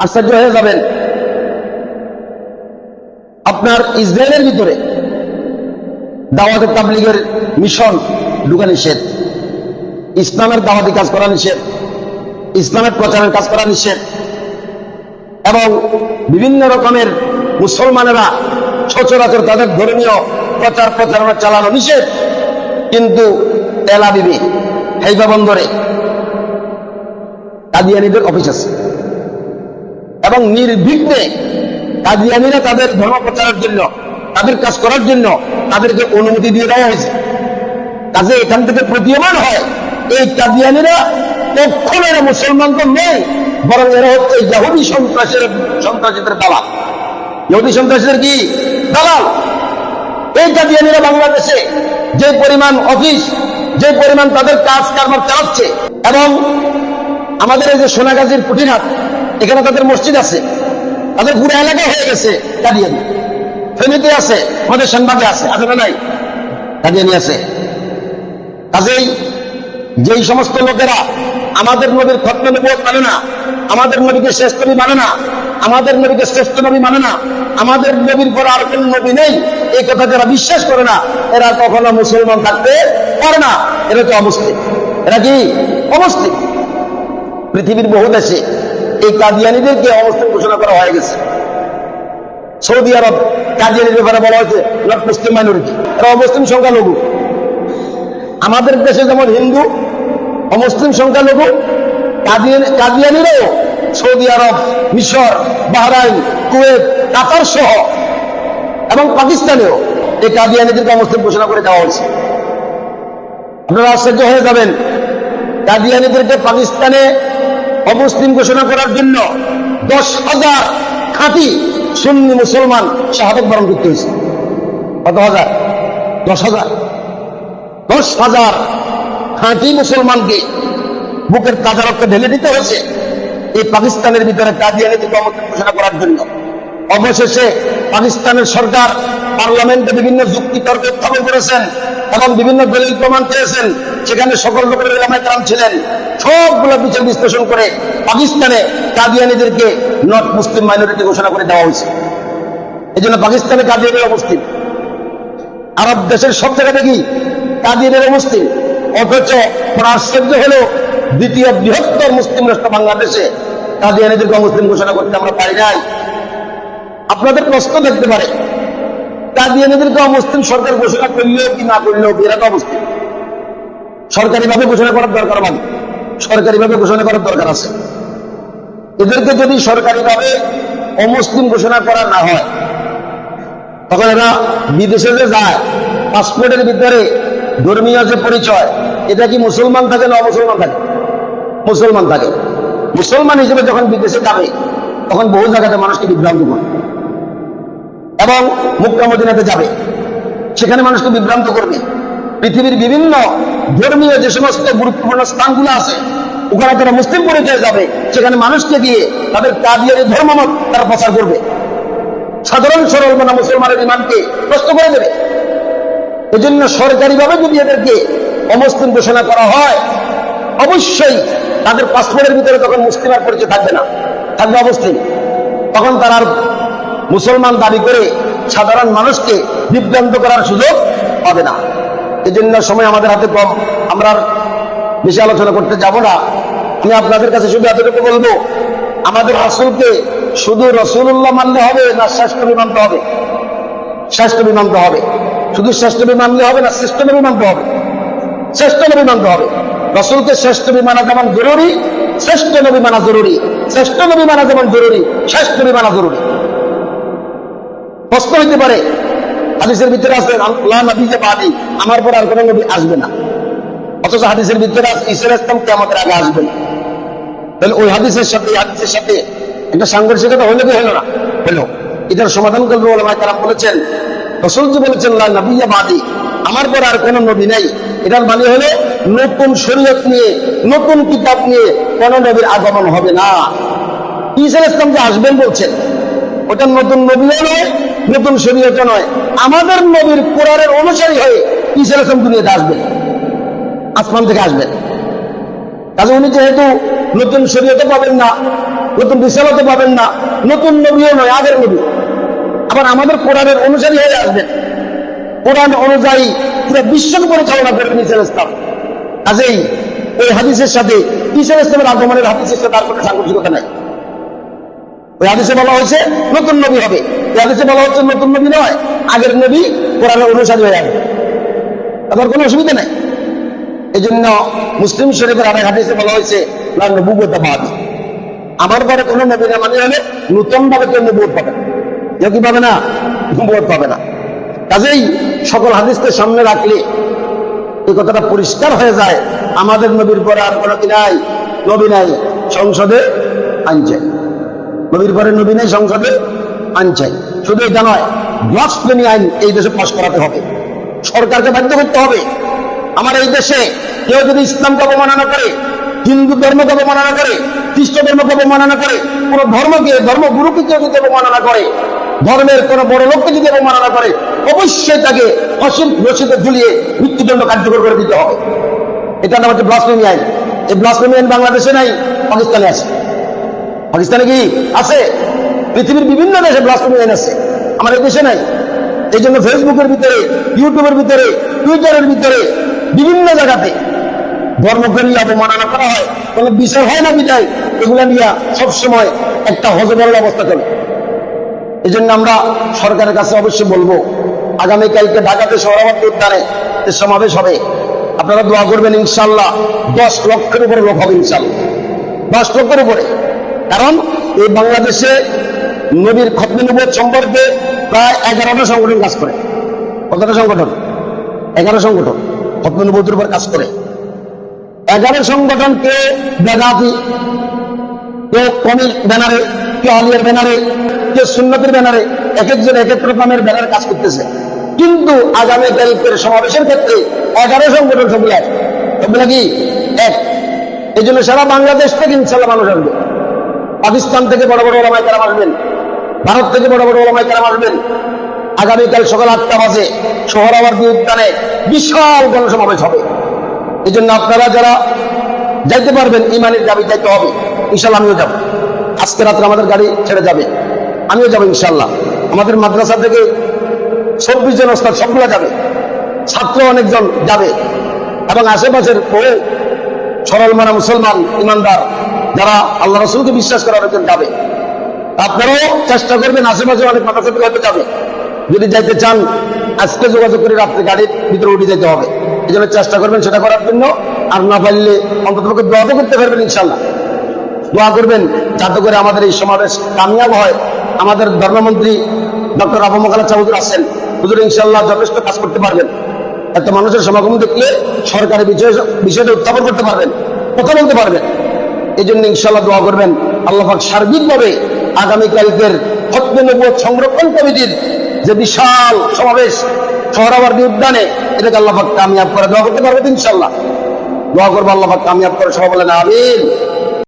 আশ্চর্য হয়ে যাবেন। আপনার ইসরায়েলের ভিতরে দাওয়াতে তাবলীগের মিশন ঢুকা নিষেধ, ইসলামের দাওয়াতি কাজ করা নিষেধ, ইসলামের প্রচারের কাজ করা নিষেধ, এবং বিভিন্ন রকমের মুসলমানেরা সচরাচর তাদের ধর্মীয় প্রচার প্রচারণা চালানো নিষেধ। কিন্তু তেল আবিবে হাইফা বন্দরে কাদিয়ানীদের অফিস আছে এবং নির্বিঘ্নে কাদিয়ানীরা তাদের ধর্ম প্রচারের জন্য, তাদের কাজ করার জন্য তাদেরকে অনুমতি দিয়ে দেওয়া হয়েছে। কাজে এখান থেকে প্রতীয়মান হয় এই কাদিয়ানীরা কখনো এরা মুসলমান তো নেই, বরং এরা হচ্ছে ইহুদি সন্ত্রাসীদের দালাল। ইহুদি সন্ত্রাসীদের কি দালাল? এই কাদিয়ানীরা বাংলাদেশে যে পরিমাণ অফিস, যে পরিমাণ তাদের কাজ কারবার চালাচ্ছে, এবং আমাদের এই যে সোনাগাজীর কুটিরহাট, এখানে তাদের মসজিদ আছে, তাদের পুরো এলাকা হয়ে গেছে কাদিয়ানী। ফেনীতে আছে, আমাদের সেনবাগে আছে, আছে না নাই? কাদিয়ানী আছে। কাজেই যেই সমস্ত লোকেরা আমাদের নবীর খতমে নবুয়ত মানে না, আমাদের নবীকে শ্রেষ্ঠ নবী মানে না, আমাদের নবীকে শ্রেষ্ঠ নবী মানে না, আমাদের নবীর পর আর কোন নবী নেই, এই কথা যারা বিশ্বাস করে না, এরা কখনো মুসলমান থাকতে পারে না। এরা তো অমুসলিম। এরা কি অমুসলিম? পৃথিবীর বহু দেশে এই কাদিয়ানীদেরকে অমুসলিম ঘোষণা করা হয়ে গেছে। সৌদি আরব কাদিয়ানীর ব্যাপারে বলা হয়েছে নট মুসলিম মাইনরিটি, এরা অমুসলিম সংখ্যালঘু। আমাদের দেশে যেমন হিন্দু অমুসলিম সংখ্যালঘু, কাদিয়ানীরাও সৌদি আরব, মিশর, বাহরাইন, কুয়েত, কাতার সহ এবং পাকিস্তানেও এই কাদিয়ানীদেরকে অমুসলিম ঘোষণা করে দেওয়া হয়েছে। আপনারা আশ্চর্য হয়ে যাবেন, কাদিয়ানীদেরকে পাকিস্তানে অমুসলিম ঘোষণা করার জন্য 10,000 খাঁটি সুন্নি মুসলমান শাহাদাত বরণ করতে হয়েছে। কত হাজার? 10,000। 10,000 খাঁটি মুসলমানকে বুকের তাজা রক্ত ঢেলে দিতে হয়েছে এই পাকিস্তানের ভিতরে কাদিয়ানীদেরকে অমুসলিম ঘোষণা করার জন্য। অবশেষে পাকিস্তানের সরকার পার্লামেন্টে বিভিন্ন যুক্তি তর্ক উত্থাপন করেছেন এবং বিভিন্ন দলিল প্রমাণ চেয়েছেন। সেখানে সকল লোকের উলামায়ে কেরাম ছিলেন। সবগুলো বিচার বিশ্লেষণ করে পাকিস্তানে কাদিয়ানীদেরকে নট মুসলিম মাইনরিটি ঘোষণা করে দেওয়া হয়েছে। এই জন্য পাকিস্তানে কাদিয়ানীরা মুসলিম। আরব দেশের সব জায়গাতে কি কাদিয়ানীরা মুসলিম, অথচ আশ্চর্য হলো দ্বিতীয় বৃহত্তর মুসলিম রাষ্ট্র বাংলাদেশে কাদিয়ানীদেরকে মুসলিম ঘোষণা করতে আমরা পারি নাই। আপনাদের প্রশ্ন থাকতে পারে, কাদিয়ানীদেরকে মুসলিম সরকার ঘোষণা করলেও কি না করলেও এরা তো মুসলিম, সরকারিভাবে ঘোষণা করার দরকার, মানে সরকারিভাবে ঘোষণা করার দরকার আছে। এদেরকে যদি সরকারিভাবে অমুসলিম ঘোষণা করা না হয়, তখন এরা বিদেশে যে যায় পাসপোর্টের ভিতরে ধর্মীয় যে পরিচয়, এটা কি মুসলমান থাকে না অমুসলমান থাকে? মুসলমান থাকে। মুসলমান হিসেবে যখন বিদেশে যাবে তখন বহু জায়গাতে মানুষকে বিভ্রান্ত করে, এবং মক্কা মদিনাতে যাবে সেখানে মানুষকে বিভ্রান্ত করবে। পৃথিবীর বিভিন্ন ধর্মীয় যে সমস্ত গুরুত্বপূর্ণ স্থানগুলো আছে ওখানে তারা মুসলিম পরিচয় যাবে, সেখানে মানুষকে দিয়ে তাদের কাদিয়ানী ধর্মমত তারা প্রচার করবে। সাধারণ সরল মানা মুসলমানের ইমানকে প্রশ্ন করে দেবে। এজন্য সরকারিভাবে যদি এদেরকে অমুসলিম ঘোষণা করা হয়, অবশ্যই তাদের পাসপোর্টের ভিতরে তখন মুসলিমের পরিচয় থাকবে না, থাকবে অমুসলিম। তখন তারা আর মুসলমান দাবি করে সাধারণ মানুষকে বিভ্রান্ত করার সুযোগ পাবে না। এই জন্য সময় আমাদের হাতে কম, আমরা বেশি আলোচনা করতে যাব না। আমি আপনাদের কাছে শুধু এতটুকু বলবো, আমাদের রাসূলকে শুধু রাসূলুল্লাহ মানলে হবে না শ্রেষ্ঠ নবী মানতে হবে? শ্রেষ্ঠ নবী মানতে হবে। শুধু শ্রেষ্ঠ নবী মানলে হবে না, শ্রেষ্ঠ নবী মানতে হবে। শ্রেষ্ঠ নবী মানতে হবে। রাসূলকে শ্রেষ্ঠ নবী মানা যেমন জরুরি, শ্রেষ্ঠ নবী মানা জরুরি। শ্রেষ্ঠ নবী মানা যেমন জরুরি, শ্রেষ্ঠ নবী মানা জরুরি। প্রশ্ন হইতে পারে, হাদিসের ভিতরে আছে লা নবিয়্যা বাদি, আমার পর আর কোনো নবী আসবে না, অথচ হাদিসের ভিতরে আছে ঈসা আলাইহিস সালাম কিয়ামতের আগে আসবেন। তাহলে ওই হাদিসের সাথে একটা সাংঘর্ষিকতা হলো কি হলো না? হলো। এটার সমাধান করবে উলামায়ে কেরাম বলেছেন, রাসূল যে বলেছেন লা নবিয়্যা বাদি, আমার পর আর কোনো নবী নাই, এটার মানে হলো নতুন শরীয়ত নিয়ে, নতুন কিতাব নিয়ে কোন নবীর আগমন হবে না। ঈসা আলাইহিস সালাম যে আসবেন বলছেন, ওটা নতুন নবীও নয়, নতুন শরীয়তও নয়। আমাদের নবীর কোরআনের অনুসারী হয়ে ঈসা আলাইহিস সালাম দুনিয়াতে আসবেন, আসমান থেকে আসবেন। কাজে উনি যেহেতু নতুন শরীয়তও পাবেন না, নতুন রিসালাতে পাবেন না, নতুন নবীও নয়, আগের নবী। আবার আমাদের কোরআনের অনুসারী হয়ে আসবেন, কোরআন অনুযায়ী পুরো বিশ্বকে পরিচালনা করবেন ঈসা আলাইহিস সালাম। কাজেই এই হাদিসের সাথে ঈসা আলাইহিস সালামের আগমনের হাদিসের সাথে আর কোনো সাংঘর্ষিকতা নাই। ওই হাদিসে বলা হয়েছে নতুন নবী হবে, এই হাদিসে বলা হচ্ছে নতুন নবী নয়, আগের নবী কোরআনের অনুসারী হয়ে যাবে, তাদের কোনো অসুবিধা নাই। এই জন্য মুসলিম শরীফের আরেক হাদিসে বলা হয়েছে লা নবুওয়াতা বা'দি, আমার পরে কোনো নবী না মানে হলে নতুন ভাবে কেউ নবুয়ত পাবে না, কেউ কি পাবে না, নবুয়ত পাবে না। কাজেই সকল হাদিসকে সামনে রাখলে এই কথাটা পরিষ্কার হয়ে যায়, আমাদের নবীর পরে আর কোনো কি নাই, নবী নাই, সংসদে আইন চাই। নবীর পরে নবী নাই, সংসদে আইন চাই। শুধু এটা নয়, ব্লাসফেমি আইন এই দেশে পাশ করাতে হবে, সরকারকে বাধ্য করতে হবে। আমার এই দেশে কেউ যদি ইসলামকে অবমাননা করে, হিন্দু ধর্মকে অবমাননা করে, খ্রিস্ট ধর্মকে অবমাননা করে, কোন ধর্মকে, ধর্মগুরুকে কেউ যদি অবমাননা করে, ধর্মের কোন বড় লোককে যদি অবমাননা করে, অবশ্যই তাকে ফাঁসির রশিতে ঝুলিয়ে মৃত্যুদণ্ড কার্যকর করে দিতে হবে। এটা নাম হচ্ছে ব্লাসফেমি আইন। এই ব্লাসফেমি আইন বাংলাদেশে নাই, পাকিস্তানে আছে। পাকিস্তানে কি আছে? পৃথিবীর বিভিন্ন দেশে ব্লাসফেমি আইন আছে, আমার এই দেশে নাই। এই জন্য ফেসবুকের ভিতরে, ইউটিউবের ভিতরে, টুইটারের ভিতরে, বিভিন্ন জায়গাতে ধর্মকে নিয়ে অবমাননা করা হয়, কোনো বিচার হয় না বিদায় এগুলা নিয়ে সবসময় একটা হজবরল অবস্থা চলে। এই জন্য আমরা সরকারের কাছে অবশ্যই বলবো, আগামীকালকে ঢাকাতে সোহরাওয়ার্দী উদ্যানে সমাবেশ হবে, আপনারা দোয়া করবেন। ইনশাল্লাহ 10 লক্ষের উপরে লোক হবে, ইনশাল্লাহ 10 লক্ষের উপরে। কারণ এই বাংলাদেশে নবীর খতমে নবুয়ত সম্পর্কে প্রায় 11টা সংগঠন কাজ করে। কতটা সংগঠন? 11 সংগঠন খতমে নবুয়তের উপর কাজ করে। 11 সংগঠন, কেউ বেদাতি, কেউ কমির ব্যানারে, কেউ আলিয়ার ব্যানারে, কেউ সুন্নতের ব্যানারে, এক একজন এক এক রকমের ব্যানারে কাজ করতেছে। কিন্তু আগামীকালকের সমাবেশের ক্ষেত্রে 11 সংগঠন সবগুলো এক, সবগুলো কি এক। এই জন্য সারা বাংলাদেশ থেকে ইনশাল্লাহ মানুষ আসবে, পাকিস্তান থেকে বড় বড় ওলামায়ে কেরাম আসবেন, ভারত থেকে বড় বড় ওলামায়ে কেরাম আসবেন। আগামীকাল সকাল 8টা বাজে সোহরাওয়ার্দী উদ্যানে বিশাল গণসমাবেশ হবে। এই জন্য আপনারা যারা যাইতে পারবেন, ইমানের দাবি যাইতে হবে। ইনশাল্লাহ আমিও যাব, আজকে রাত্রে আমাদের গাড়ি ছেড়ে যাবে, আমিও যাবো ইনশাল্লাহ। আমাদের মাদ্রাসা থেকে 24 জন ওস্তাদ সবগুলো যাবে, ছাত্র অনেকজন যাবে, এবং আশেপাশের বহু সরল মানা মুসলমান ইমানদার যারা আল্লাহ রাসূলকে বিশ্বাস করার একজন যাবে। আপনারাও চেষ্টা করবেন, আশেপাশে অনেক মাদ্রাসা থেকে হয়তো যাবে। যদি যাইতে চান আজকে যোগাযোগ করে রাত্রে গাড়ির ভিতরে উঠে যেতে হবে। এই জন্য চেষ্টা করবেন সেটা করার জন্য। আর না পারলে অন্তত দোয়া তো করতে পারবেন, ইনশাল্লাহ দোয়া করবেন যাতে করে আমাদের এই সমাবেশ কামিয়াব হয়। আমাদের ধর্মমন্ত্রী ডক্টর আবু মোকাল্লা হুজুর আছেন, হুজুর ইনশাল্লাহ যথেষ্ট কাজ করতে পারবেন। এত মানুষের সমাগম দেখলে সরকারি বিষয়টা উত্থাপন করতে পারবেন, কথা বলতে পারবেন। এই জন্য ইনশাল্লাহ দোয়া করবেন আল্লাহ পাক সার্বিকভাবে আগামীকালকের খতমে নবুয়ত সংরক্ষণ কমিটির যে বিশাল সমাবেশ সোহরাওয়ার্দী উদ্যানে, এটাকে আল্লাহ পাক কামিয়াব করে। দোয়া করতে পারবেন ইনশাল্লাহ, দোয়া করবো আল্লাহ পাক কামিয়াব করে। সবাই বলেন আমিন।